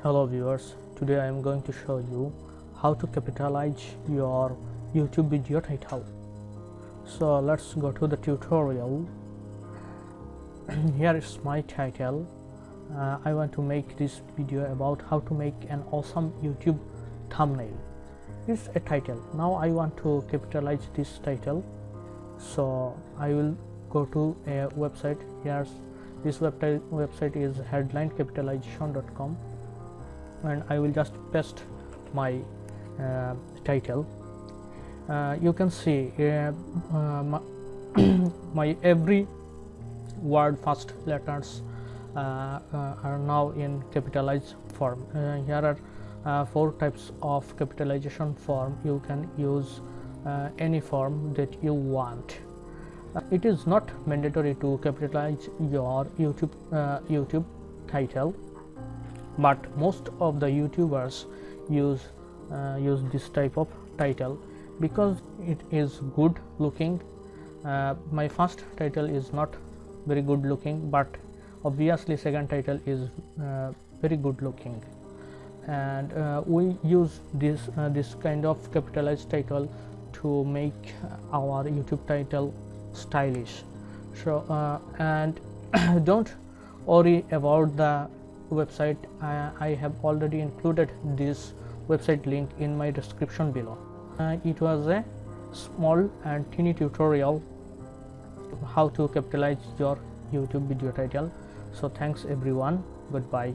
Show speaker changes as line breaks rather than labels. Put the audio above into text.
Hello viewers, today I am going to show you how to capitalize your YouTube video title. So let's go to the tutorial. Here is my title. I want to make this video about how to make an awesome YouTube thumbnail. It's a title. Now I want to capitalize this title. So I will go to a website. Here's this website is headlinecapitalization.com, and I will just paste my title. You can see my every word first letters are now in capitalized form. Here are 4 types of capitalization form. You can use any form that you want. It is not mandatory to capitalize your YouTube title, but most of the YouTubers use this type of title because it is good looking. My first title is not very good looking, but obviously second title is very good looking, and we use this kind of capitalized title to make our YouTube title stylish. So and don't worry about the website. I have already included this website link in my description below. It was a small and teeny tutorial how to capitalize your YouTube video title. So thanks everyone, goodbye.